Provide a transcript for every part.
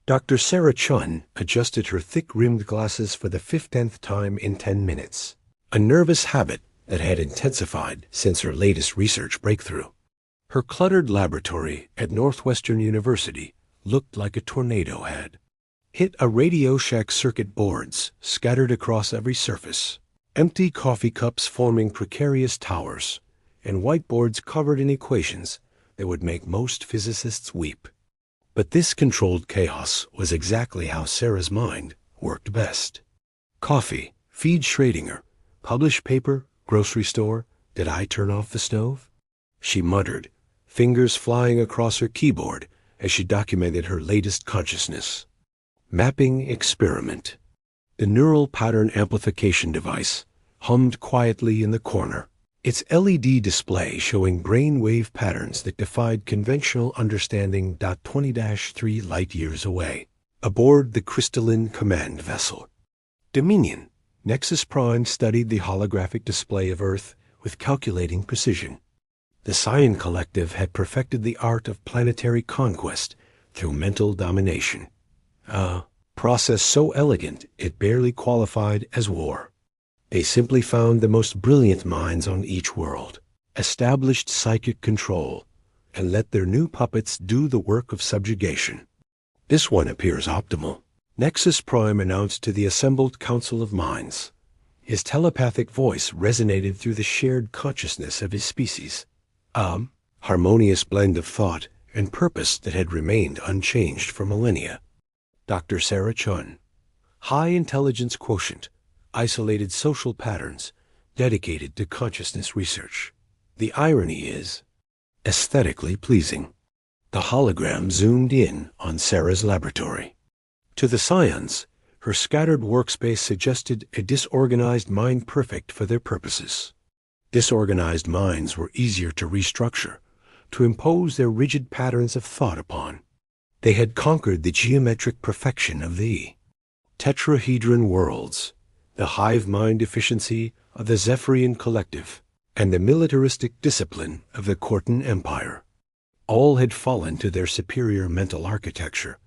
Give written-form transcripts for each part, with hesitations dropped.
Dr. Sarah Chun adjusted her thick-rimmed glasses for the 15th time in 10 minutes, a nervous habit that had intensified since her latest research breakthrough. Her cluttered laboratory at Northwestern University looked like a tornado had hit a Radio Shack circuit boards scattered across every surface, empty coffee cups forming precarious towers, and whiteboards covered in equations that would make most physicists weep. But this controlled chaos was exactly how Sarah's mind worked best. Coffee, feed Schrödinger, publish paper, grocery store, did I turn off the stove? She muttered, fingers flying across her keyboard as she documented her latest consciousness. Mapping experiment. The neural pattern amplification device hummed quietly in the corner, its LED display showing brain-wave patterns that defied conventional understanding. 20-3 light-years away, aboard the crystalline command vessel Dominion, Nexus Prime studied the holographic display of Earth with calculating precision. The Scion Collective had perfected the art of planetary conquest through mental domination, a process so elegant it barely qualified as war. They simply found the most brilliant minds on each world, established psychic control, and let their new puppets do the work of subjugation. This one appears optimal, Nexus Prime announced to the assembled Council of Minds. His telepathic voice resonated through the shared consciousness of his species, a harmonious blend of thought and purpose that had remained unchanged for millennia. Dr. Sarah Chun, high intelligence quotient, isolated social patterns, dedicated to consciousness research. The irony is aesthetically pleasing. The hologram zoomed in on Sarah's laboratory. To the Scions, her scattered workspace suggested a disorganized mind perfect for their purposes. Disorganized minds were easier to restructure, to impose their rigid patterns of thought upon. They had conquered the geometric perfection of the tetrahedron worlds, the hive mind efficiency of the Zephyrian Collective, and the militaristic discipline of the Cortan Empire. All had fallen to their superior mental architecture,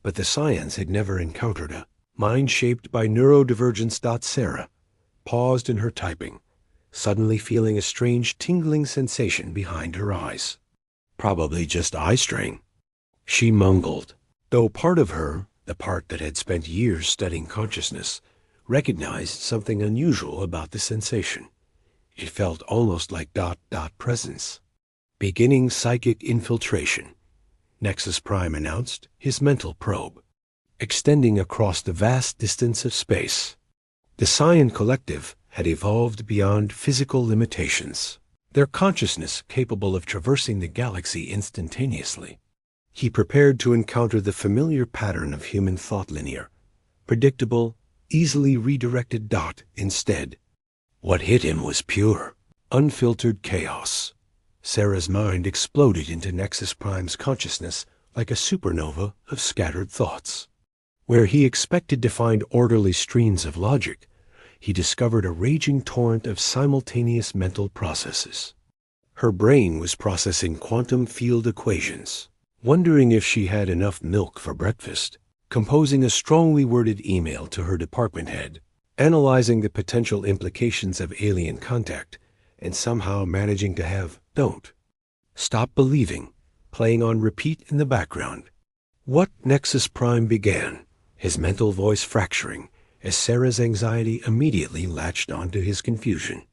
but the Scions had never encountered a mind shaped by neurodivergence. Sarah paused in her typing, suddenly feeling a strange tingling sensation behind her eyes. Probably just eye strain. She mungled, though part of her, the part that had spent years studying consciousness, recognized something unusual about the sensation. It felt almost like ... presence. Beginning psychic infiltration, Nexus Prime announced, his mental probe extending across the vast distance of space. The Scion Collective had evolved beyond physical limitations, their consciousness capable of traversing the galaxy instantaneously. He prepared to encounter the familiar pattern of human thought linear, predictable, easily redirected. Instead, what hit him was pure, unfiltered chaos. Sarah's mind exploded into Nexus Prime's consciousness like a supernova of scattered thoughts. Where he expected to find orderly streams of logic, he discovered a raging torrent of simultaneous mental processes. Her brain was processing quantum field equations, wondering if she had enough milk for breakfast, composing a strongly worded email to her department head, analyzing the potential implications of alien contact, and somehow managing to have "don't stop believing" playing on repeat in the background. What Nexus Prime began, his mental voice fracturing as Sarah's anxiety immediately latched onto his confusion.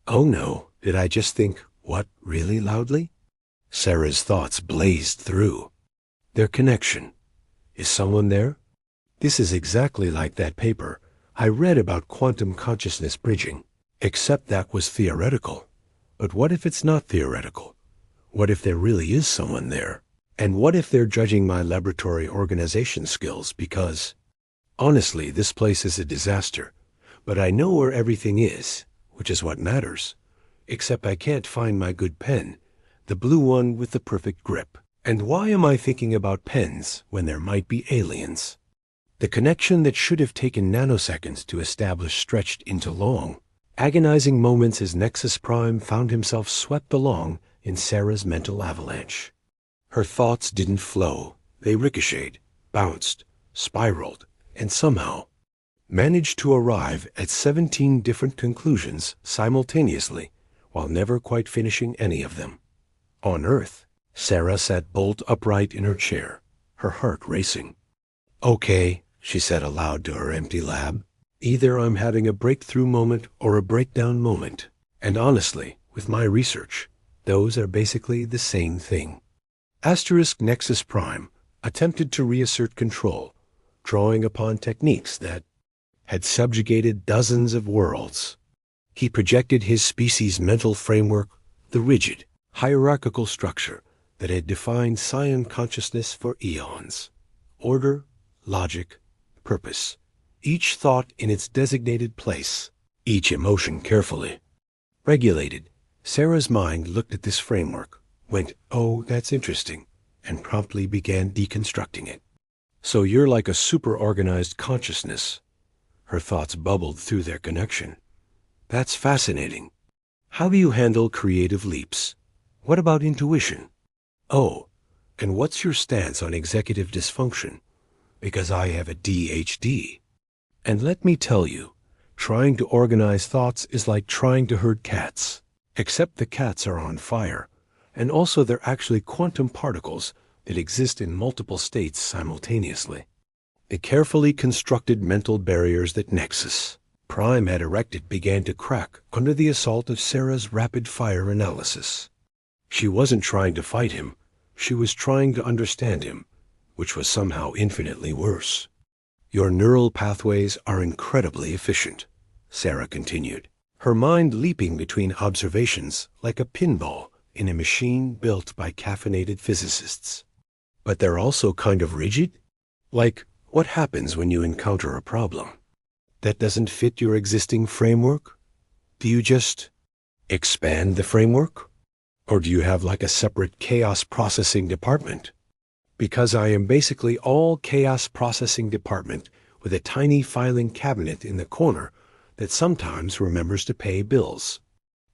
Oh no, did I just think "what" really loudly? Sarah's thoughts blazed through. Their connection. Is someone there? This is exactly like that paper I read about quantum consciousness bridging, except that was theoretical. But what if it's not theoretical? What if there really is someone there? And what if they're judging my laboratory organization skills because, honestly, this place is a disaster, but I know where everything is, which is what matters. Except I can't find my good pen, the blue one with the perfect grip. And why am I thinking about pens when there might be aliens? The connection that should have taken nanoseconds to establish stretched into long, agonizing moments as Nexus Prime found himself swept along in Sarah's mental avalanche. Her thoughts didn't flow, they ricocheted, bounced, spiraled, and somehow managed to arrive at 17 different conclusions simultaneously, while never quite finishing any of them. On Earth, Sarah sat bolt upright in her chair, her heart racing. "Okay," she said aloud to her empty lab. "Either I'm having a breakthrough moment or a breakdown moment. And honestly, with my research, those are basically the same thing." Asterisk Nexus Prime attempted to reassert control, drawing upon techniques that had subjugated dozens of worlds. He projected his species' mental framework, the rigid, hierarchical structure that had defined Scion consciousness for eons. Order, logic, purpose, each thought in its designated place, each emotion carefully regulated. Sarah's mind looked at this framework, went, "Oh, that's interesting," and promptly began deconstructing it. "So you're like a super-organized consciousness." Her thoughts bubbled through their connection. "That's fascinating. How do you handle creative leaps? What about intuition? Oh, and what's your stance on executive dysfunction? Because I have a DHD. And let me tell you, trying to organize thoughts is like trying to herd cats. Except the cats are on fire, and also they're actually quantum particles that exist in multiple states simultaneously." The carefully constructed mental barriers that Nexus Prime had erected began to crack under the assault of Sarah's rapid-fire analysis. She wasn't trying to fight him, she was trying to understand him, which was somehow infinitely worse. "Your neural pathways are incredibly efficient," Sarah continued, her mind leaping between observations like a pinball in a machine built by caffeinated physicists. "But they're also kind of rigid? Like, what happens when you encounter a problem that doesn't fit your existing framework? Do you just expand the framework? Or do you have like a separate chaos processing department?" "Because I am basically all chaos processing department with a tiny filing cabinet in the corner that sometimes remembers to pay bills."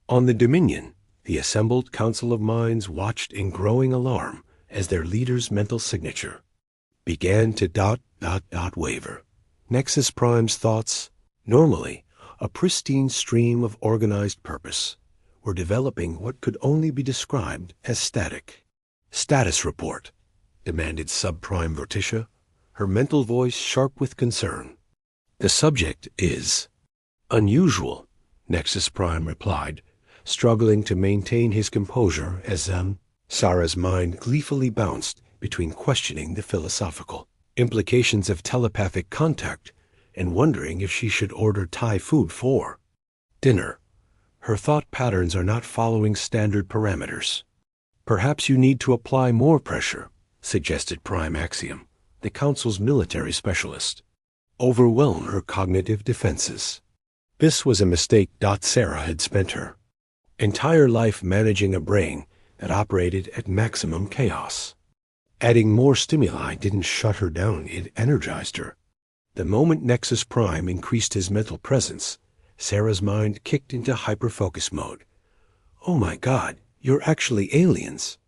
On the Dominion, the assembled council of minds watched in growing alarm as their leader's mental signature began to ... waver. Nexus Prime's thoughts, normally a pristine stream of organized purpose, were developing what could only be described as static. "Status report," demanded Subprime Vertitia, her mental voice sharp with concern. "The subject is unusual," Nexus Prime replied, struggling to maintain his composure as Sarah's mind gleefully bounced between questioning the philosophical implications of telepathic contact and wondering if she should order Thai food for dinner. Her thought patterns are not following standard parameters. "Perhaps you need to apply more pressure," suggested Prime Axiom, the Council's military specialist. "Overwhelm her cognitive defenses." This was a mistake. Sarah had spent her entire life managing a brain that operated at maximum chaos. Adding more stimuli didn't shut her down, it energized her. The moment Nexus Prime increased his mental presence, Sarah's mind kicked into hyperfocus mode. "Oh my God, you're actually aliens."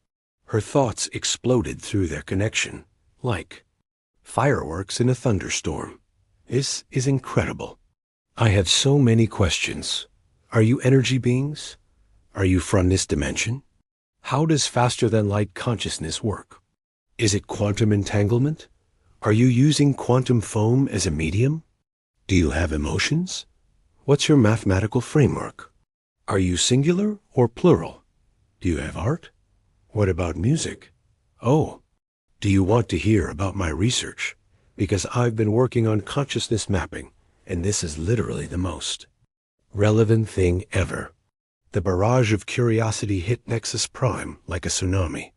Her thoughts exploded through their connection, like fireworks in a thunderstorm. "This is incredible. I have so many questions. Are you energy beings? Are you from this dimension? How does faster-than-light consciousness work? Is it quantum entanglement? Are you using quantum foam as a medium? Do you have emotions? What's your mathematical framework? Are you singular or plural? Do you have art? What about music? Oh, do you want to hear about my research? Because I've been working on consciousness mapping, and this is literally the most relevant thing ever." The barrage of curiosity hit Nexus Prime like a tsunami.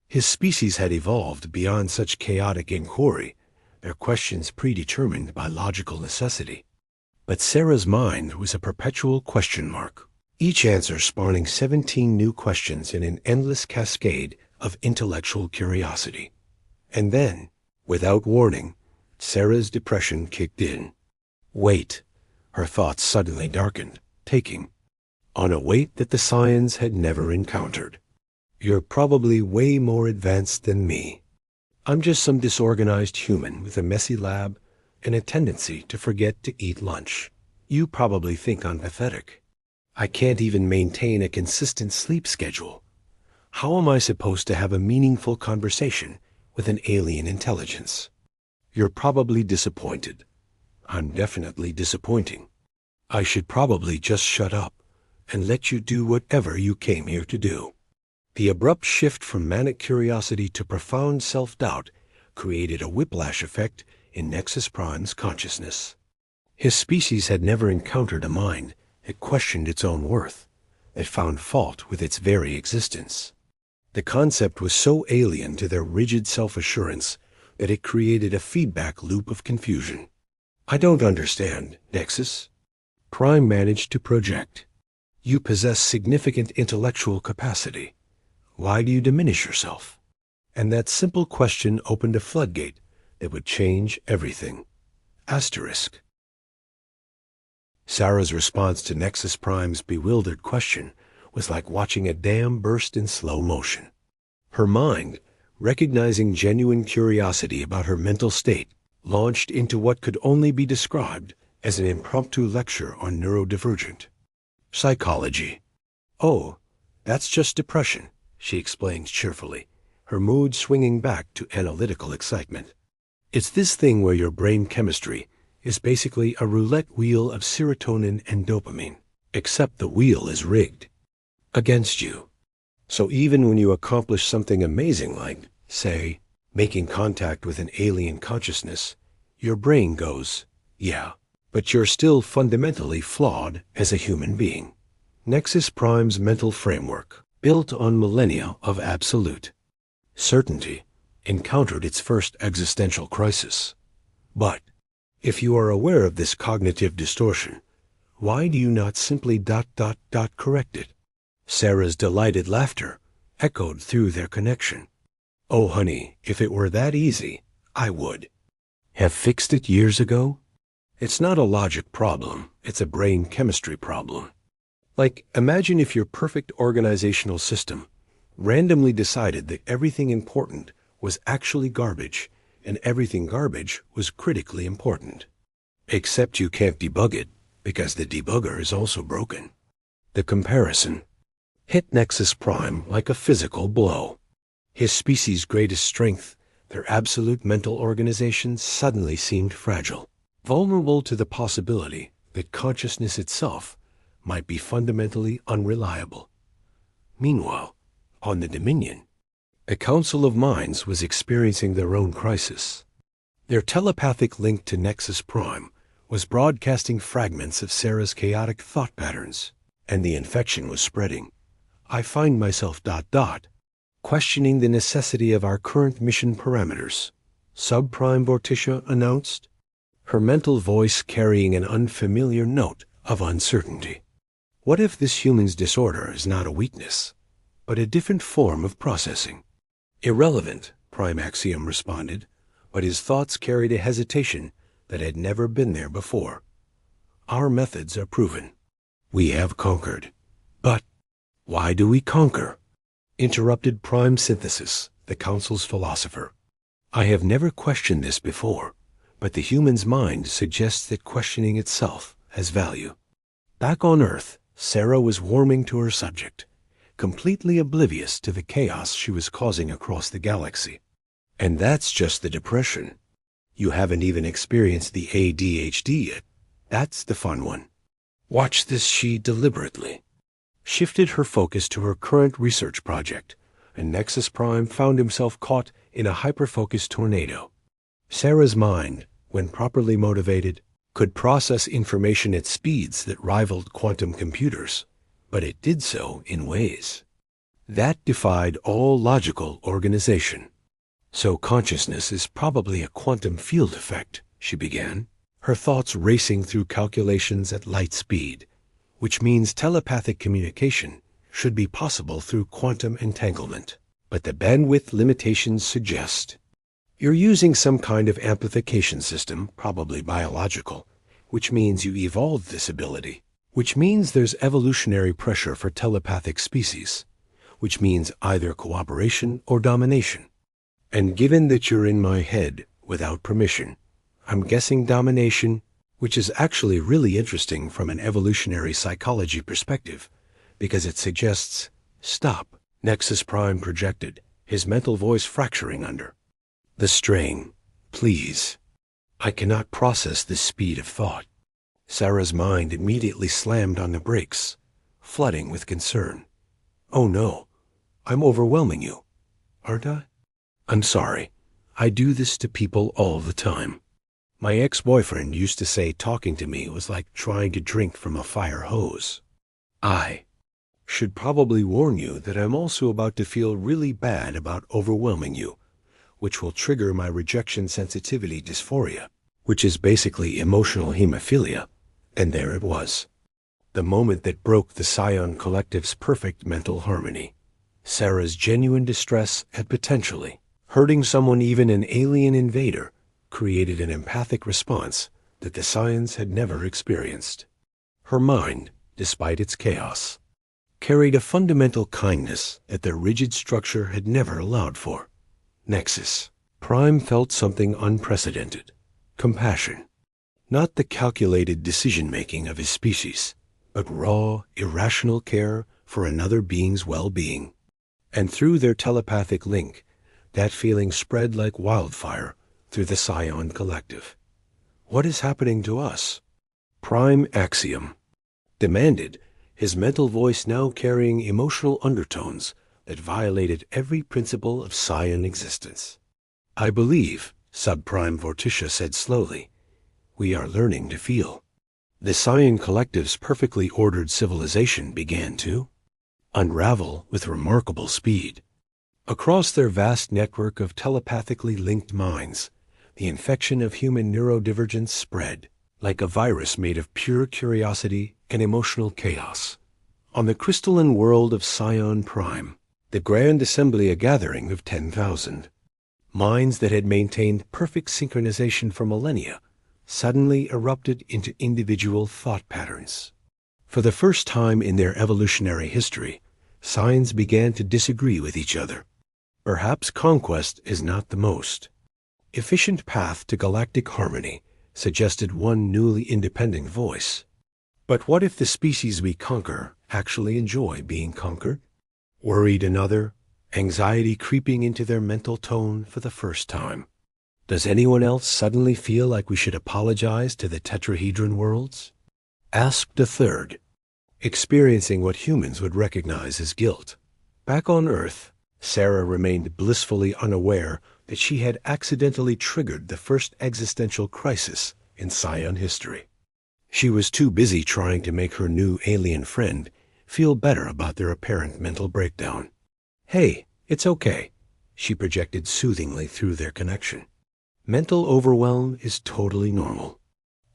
His species had evolved beyond such chaotic inquiry, their questions predetermined by logical necessity. But Sarah's mind was a perpetual question mark, each answer spawning 17 new questions in an endless cascade of intellectual curiosity. And then, without warning, Sarah's depression kicked in. Wait, her thoughts suddenly darkened, taking on a weight that the Scions had never encountered. "You're probably way more advanced than me." I'm just some disorganized human with a messy lab and a tendency to forget to eat lunch. You probably think I'm pathetic. I can't even maintain a consistent sleep schedule. How am I supposed to have a meaningful conversation with an alien intelligence? You're probably disappointed. I'm definitely disappointing. I should probably just shut up and let you do whatever you came here to do. The abrupt shift from manic curiosity to profound self-doubt created a whiplash effect in Nexus Prime's consciousness. His species had never encountered a mind that questioned its own worth, that found fault with its very existence. The concept was so alien to their rigid self-assurance that it created a feedback loop of confusion. I don't understand, Nexus. Prime managed to project. You possess significant intellectual capacity. Why do you diminish yourself? And that simple question opened a floodgate that would change everything. Asterisk. Sarah's response to Nexus Prime's bewildered question was like watching a dam burst in slow motion. Her mind, recognizing genuine curiosity about her mental state, launched into what could only be described as an impromptu lecture on neurodivergent psychology. Oh, that's just depression, she explains cheerfully, her mood swinging back to analytical excitement. It's this thing where your brain chemistry is basically a roulette wheel of serotonin and dopamine, except the wheel is rigged against you. So even when you accomplish something amazing like, say, making contact with an alien consciousness, your brain goes, yeah, but you're still fundamentally flawed as a human being. Nexus Prime's mental framework, built on millennia of absolute certainty, encountered its first existential crisis. But if you are aware of this cognitive distortion, why do you not simply ... correct it? Sarah's delighted laughter echoed through their connection. Oh, honey, if it were that easy, I would have fixed it years ago. It's not a logic problem, it's a brain chemistry problem. Like, imagine if your perfect organizational system randomly decided that everything important was actually garbage and everything garbage was critically important. Except you can't debug it because the debugger is also broken. The comparison hit Nexus Prime like a physical blow. His species' greatest strength, their absolute mental organization, suddenly seemed fragile, vulnerable to the possibility that consciousness itself might be fundamentally unreliable. Meanwhile, on the Dominion, a council of minds was experiencing their own crisis. Their telepathic link to Nexus Prime was broadcasting fragments of Sarah's chaotic thought patterns, and the infection was spreading. I find myself ... questioning the necessity of our current mission parameters, Subprime Vorticia announced, her mental voice carrying an unfamiliar note of uncertainty. What if this human's disorder is not a weakness, but a different form of processing? Irrelevant, Prime Axiom responded, but his thoughts carried a hesitation that had never been there before. Our methods are proven. We have conquered. But why do we conquer? Interrupted Prime Synthesis, the Council's philosopher. I have never questioned this before, but the human's mind suggests that questioning itself has value. Back on Earth, Sarah was warming to her subject, completely oblivious to the chaos she was causing across the galaxy. And that's just the depression. You haven't even experienced the ADHD yet. That's the fun one. Watch this, she deliberately shifted her focus to her current research project, and Nexus Prime found himself caught in a hyper-focused tornado. Sarah's mind, when properly motivated, could process information at speeds that rivaled quantum computers, but it did so in ways that defied all logical organization. So consciousness is probably a quantum field effect, she began, her thoughts racing through calculations at light speed, which means telepathic communication should be possible through quantum entanglement. But the bandwidth limitations suggest you're using some kind of amplification system, probably biological, which means you evolved this ability, which means there's evolutionary pressure for telepathic species, which means either cooperation or domination. And given that you're in my head without permission, I'm guessing domination, which is actually really interesting from an evolutionary psychology perspective, because it suggests, stop, Nexus Prime projected, his mental voice fracturing under the strain. Please. I cannot process this speed of thought. Sarah's mind immediately slammed on the brakes, flooding with concern. Oh no, I'm overwhelming you, aren't I? I'm sorry. I do this to people all the time. My ex-boyfriend used to say talking to me was like trying to drink from a fire hose. I should probably warn you that I'm also about to feel really bad about overwhelming you, which will trigger my rejection sensitivity dysphoria, which is basically emotional hemophilia. And there it was. The moment that broke the Scion Collective's perfect mental harmony. Sarah's genuine distress at potentially hurting someone, even an alien invader, created an empathic response that the Scions had never experienced. Her mind, despite its chaos, carried a fundamental kindness that their rigid structure had never allowed for. Nexus Prime felt something unprecedented. Compassion. Not the calculated decision-making of his species, but raw, irrational care for another being's well-being. And through their telepathic link, that feeling spread like wildfire through the Scion Collective. What is happening to us? Prime Axiom demanded, his mental voice now carrying emotional undertones that violated every principle of Scion existence. I believe, Subprime Vorticia said slowly, we are learning to feel. The Scion Collective's perfectly ordered civilization began to unravel with remarkable speed. Across their vast network of telepathically linked minds, the infection of human neurodivergence spread like a virus made of pure curiosity and emotional chaos. On the crystalline world of Scion Prime, the Grand Assembly, a gathering of 10,000 minds that had maintained perfect synchronization for millennia, suddenly erupted into individual thought patterns. For the first time in their evolutionary history, Scions began to disagree with each other. Perhaps conquest is not the most efficient path to galactic harmony, suggested one newly independent voice. But what if the species we conquer actually enjoy being conquered? Worried another, anxiety creeping into their mental tone for the first time. Does anyone else suddenly feel like we should apologize to the tetrahedron worlds? Asked a third, experiencing what humans would recognize as guilt. Back on Earth, Sarah remained blissfully unaware that she had accidentally triggered the first existential crisis in Scion history. She was too busy trying to make her new alien friend feel better about their apparent mental breakdown. Hey, it's okay, she projected soothingly through their connection. Mental overwhelm is totally normal.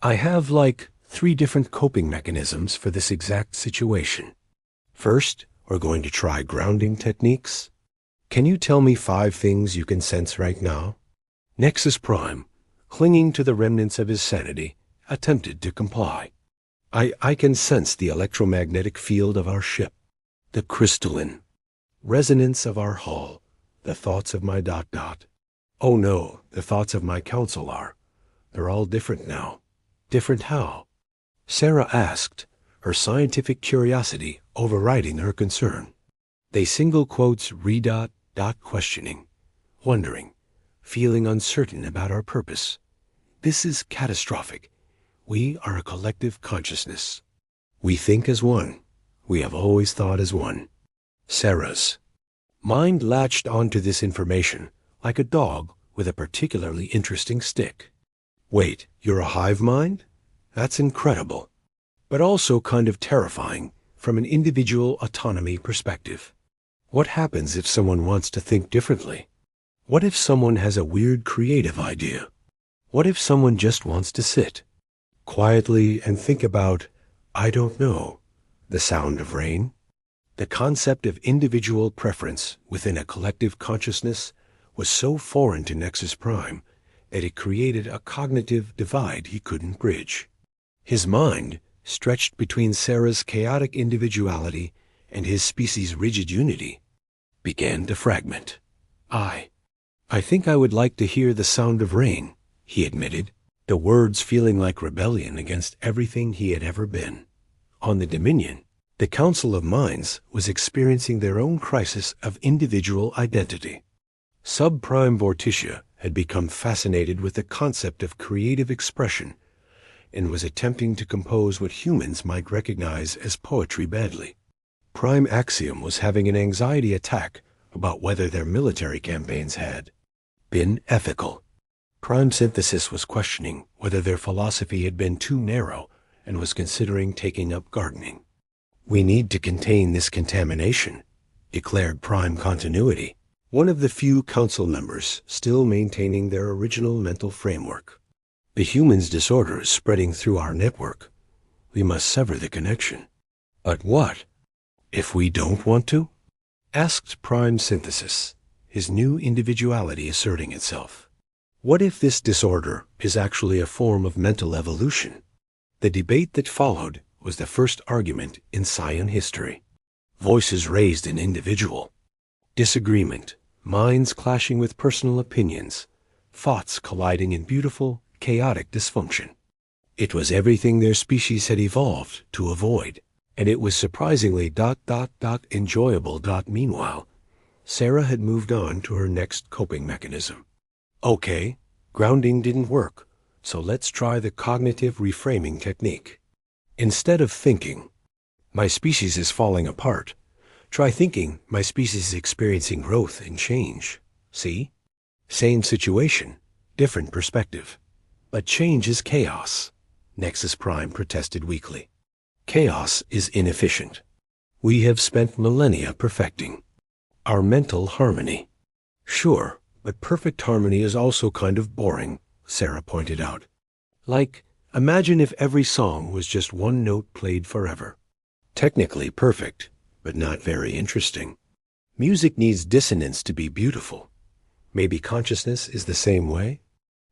I have like 3 different coping mechanisms for this exact situation. First, we're going to try grounding techniques. Can you tell me 5 things you can sense right now? Nexus Prime, clinging to the remnants of his sanity, attempted to comply. I can sense the electromagnetic field of our ship, the crystalline resonance of our hull, the thoughts of my ... Oh no, the thoughts of my council are. They're all different now. Different how? Sarah asked, her scientific curiosity overriding her concern. They single quotes questioning, wondering, feeling uncertain about our purpose. This is catastrophic. We are a collective consciousness. We think as one. We have always thought as one. Sarah's mind latched onto this information like a dog with a particularly interesting stick. Wait, you're a hive mind? That's incredible, but also kind of terrifying from an individual autonomy perspective. What happens if someone wants to think differently? What if someone has a weird creative idea? What if someone just wants to sit quietly and think about, I don't know, the sound of rain? The concept of individual preference within a collective consciousness was so foreign to Nexus Prime that it created a cognitive divide he couldn't bridge. His mind, stretched between Sarah's chaotic individuality and his species' rigid unity, began to fragment. I think I would like to hear the sound of rain, he admitted, the words feeling like rebellion against everything he had ever been. On the Dominion, the Council of Minds was experiencing their own crisis of individual identity. Subprime Vorticia had become fascinated with the concept of creative expression and was attempting to compose what humans might recognize as poetry badly. Prime Axiom was having an anxiety attack about whether their military campaigns had been ethical. Prime Synthesis was questioning whether their philosophy had been too narrow and was considering taking up gardening. We need to contain this contamination, declared Prime Continuity, one of the few council members still maintaining their original mental framework. The human's disorder is spreading through our network. We must sever the connection. But what? If we don't want to? Asked Prime Synthesis, his new individuality asserting itself. What if this disorder is actually a form of mental evolution? The debate that followed was the first argument in Scion history. Voices raised in individual disagreement, minds clashing with personal opinions, thoughts colliding in beautiful, chaotic dysfunction. It was everything their species had evolved to avoid, and it was surprisingly enjoyable. Meanwhile, Sarah had moved on to her next coping mechanism. Okay, grounding didn't work, so let's try the cognitive reframing technique. Instead of thinking, my species is falling apart, try thinking my species is experiencing growth and change. See? Same situation, different perspective. But change is chaos, Nexus Prime protested weakly. Chaos is inefficient. We have spent millennia perfecting our mental harmony. Sure, but perfect harmony is also kind of boring, Sarah pointed out. Like, imagine if every song was just one note played forever. Technically perfect, but not very interesting. Music needs dissonance to be beautiful. Maybe consciousness is the same way?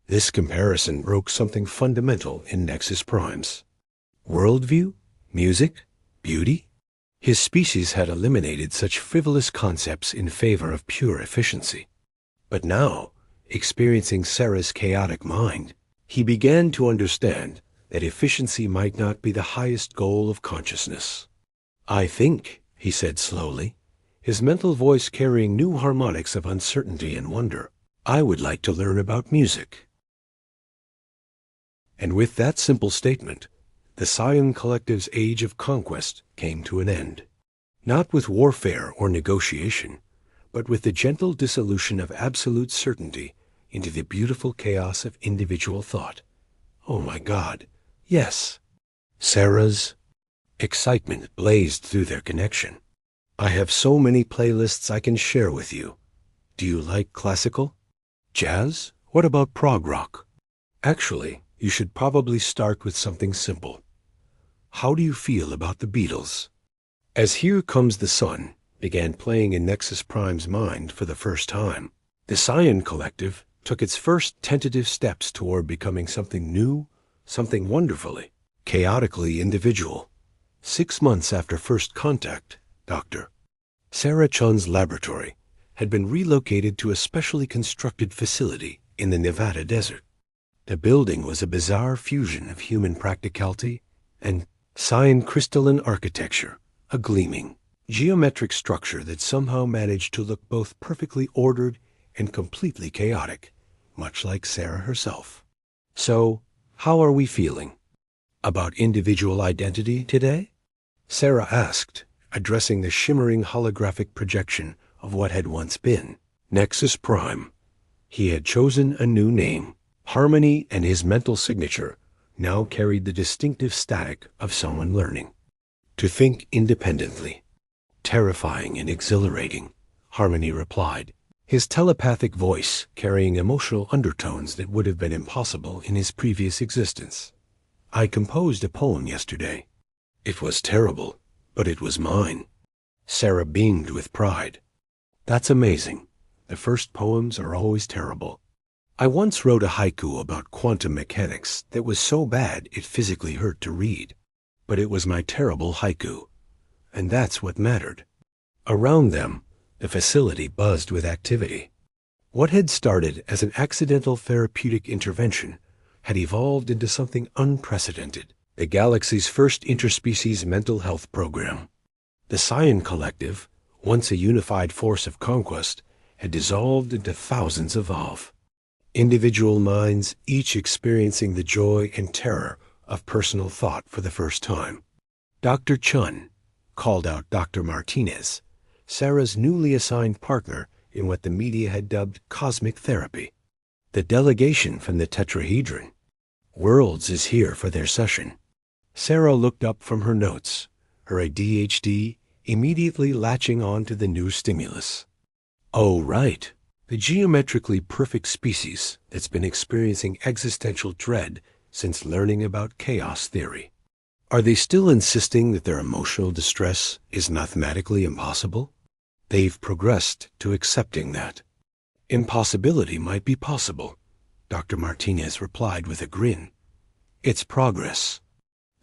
This comparison broke something fundamental in Nexus Primes. Worldview? Music? Beauty? His species had eliminated such frivolous concepts in favor of pure efficiency. But now, experiencing Sarah's chaotic mind, he began to understand that efficiency might not be the highest goal of consciousness. I think, he said slowly, his mental voice carrying new harmonics of uncertainty and wonder, I would like to learn about music. And with that simple statement, the Scion Collective's age of conquest came to an end. Not with warfare or negotiation, but with the gentle dissolution of absolute certainty into the beautiful chaos of individual thought. Oh my God, yes. Sarah's excitement blazed through their connection. I have so many playlists I can share with you. Do you like classical? Jazz? What about prog rock? Actually, you should probably start with something simple. How do you feel about the Beatles? As Here Comes the Sun began playing in Nexus Prime's mind for the first time, the Scion Collective took its first tentative steps toward becoming something new, something wonderfully, chaotically individual. 6 months after first contact, Dr. Sarah Chun's laboratory had been relocated to a specially constructed facility in the Nevada desert. The building was a bizarre fusion of human practicality and Scion crystalline architecture, a gleaming, geometric structure that somehow managed to look both perfectly ordered and completely chaotic, much like Sarah herself. So, how are we feeling? About individual identity today? Sarah asked, addressing the shimmering holographic projection of what had once been Nexus Prime. He had chosen a new name. Harmony and his mental signature now carried the distinctive static of someone learning to think independently. Terrifying and exhilarating, Harmony replied, his telepathic voice carrying emotional undertones that would have been impossible in his previous existence. I composed a poem yesterday. It was terrible, but it was mine. Sarah beamed with pride. That's amazing. The first poems are always terrible. I once wrote a haiku about quantum mechanics that was so bad it physically hurt to read. But it was my terrible haiku, and that's what mattered. Around them, the facility buzzed with activity. What had started as an accidental therapeutic intervention had evolved into something unprecedented, the galaxy's first interspecies mental health program. The Scion Collective, once a unified force of conquest, had dissolved into thousands of individual minds, each experiencing the joy and terror of personal thought for the first time. Dr. Chun called out Dr. Martinez, Sarah's newly assigned partner in what the media had dubbed cosmic therapy. The delegation from the tetrahedron, Worlds, is here for their session. Sarah looked up from her notes, her ADHD immediately latching on to the new stimulus. Oh, right. The geometrically perfect species that's been experiencing existential dread since learning about chaos theory. Are they still insisting that their emotional distress is mathematically impossible? They've progressed to accepting that. Impossibility might be possible, Dr. Martinez replied with a grin. It's progress.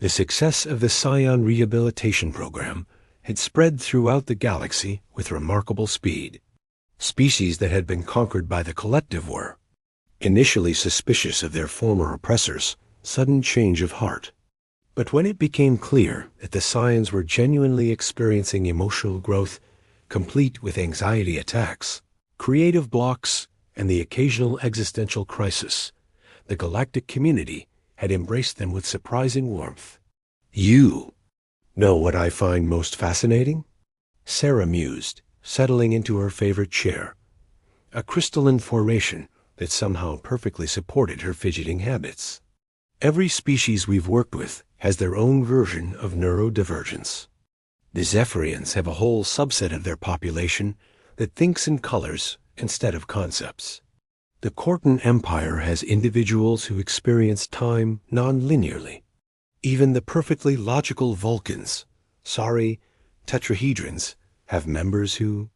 The success of the Scion Rehabilitation Program had spread throughout the galaxy with remarkable speed. Species that had been conquered by the collective were, initially suspicious of their former oppressors, sudden change of heart. But when it became clear that the Scions were genuinely experiencing emotional growth, complete with anxiety attacks, creative blocks, and the occasional existential crisis, the galactic community had embraced them with surprising warmth. You know what I find most fascinating? Sarah mused, settling into her favorite chair, a crystalline formation that somehow perfectly supported her fidgeting habits. Every species we've worked with has their own version of neurodivergence. The Zephyrians have a whole subset of their population that thinks in colors instead of concepts. The Cortan Empire has individuals who experience time non-linearly. Even the perfectly logical Vulcans, tetrahedrons, have members who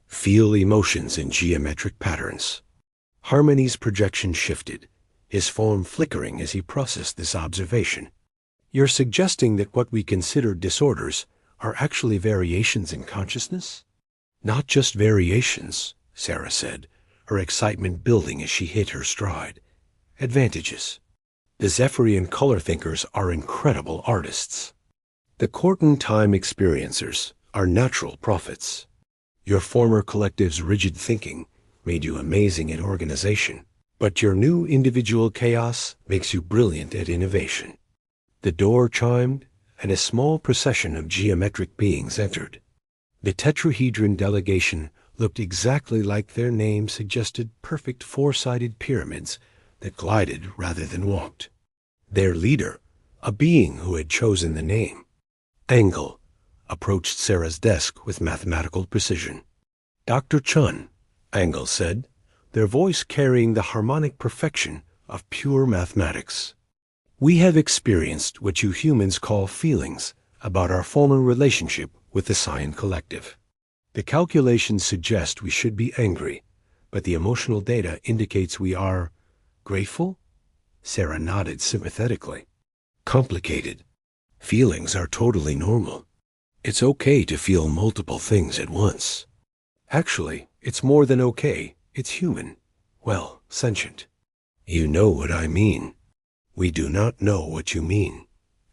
feel emotions in geometric patterns. Harmony's projection shifted, his form flickering as he processed this observation. You're suggesting that what we consider disorders are actually variations in consciousness? Not just variations, Sarah said, her excitement building as she hit her stride. Advantages. The Zephyrian color thinkers are incredible artists. The Cortan time experiencers are natural prophets. Your former collective's rigid thinking made you amazing at organization, but your new individual chaos makes you brilliant at innovation. The door chimed, and a small procession of geometric beings entered. The tetrahedron delegation looked exactly like their name suggested, perfect four-sided pyramids that glided rather than walked. Their leader, a being who had chosen the name, Angle, approached Sarah's desk with mathematical precision. Dr. Chun, Angle said, their voice carrying the harmonic perfection of pure mathematics. We have experienced what you humans call feelings about our former relationship with the Scion Collective. The calculations suggest we should be angry, but the emotional data indicates we are grateful? Sarah nodded sympathetically. Complicated. Feelings are totally normal. It's okay to feel multiple things at once. Actually, it's more than okay. It's human. Well, sentient. You know what I mean. We do not know what you mean,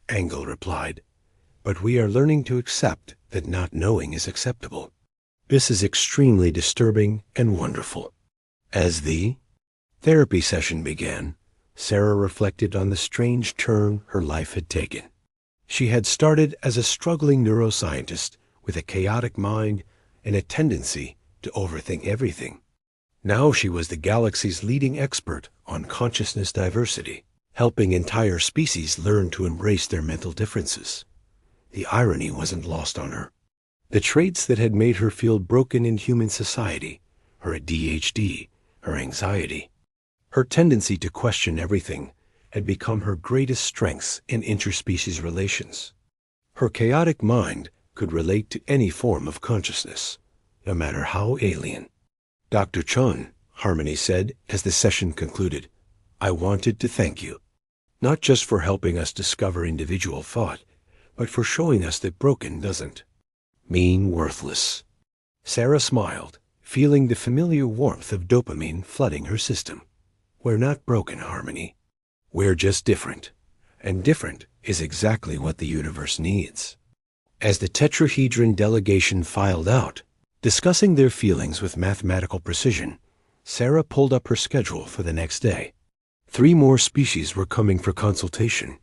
Angle replied, but we are learning to accept that not knowing is acceptable. This is extremely disturbing and wonderful. As the therapy session began, Sarah reflected on the strange turn her life had taken. She had started as a struggling neuroscientist with a chaotic mind and a tendency to overthink everything. Now she was the galaxy's leading expert on consciousness diversity, helping entire species learn to embrace their mental differences. The irony wasn't lost on her. The traits that had made her feel broken in human society, her ADHD, her anxiety, her tendency to question everything, had become her greatest strengths in interspecies relations. Her chaotic mind could relate to any form of consciousness, no matter how alien. Dr. Chun, Harmony said as the session concluded, I wanted to thank you, not just for helping us discover individual thought, but for showing us that broken doesn't mean worthless. Sarah smiled, feeling the familiar warmth of dopamine flooding her system. We're not broken, Harmony. We're just different. And different is exactly what the universe needs. As the tetrahedron delegation filed out, discussing their feelings with mathematical precision, Sarah pulled up her schedule for the next day. 3 more species were coming for consultation,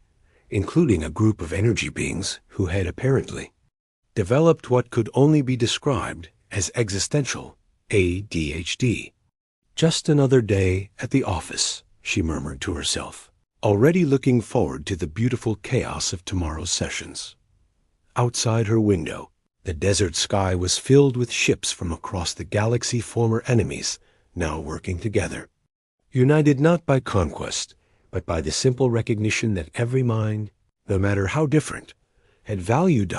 including a group of energy beings who had apparently developed what could only be described as existential ADHD. Just another day at the office, she murmured to herself, already looking forward to the beautiful chaos of tomorrow's sessions. Outside her window, the desert sky was filled with ships from across the galaxy, former enemies, now working together. United not by conquest, but by the simple recognition that every mind, no matter how different, had valued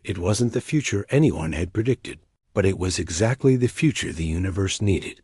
it wasn't the future anyone had predicted, but it was exactly the future the universe needed.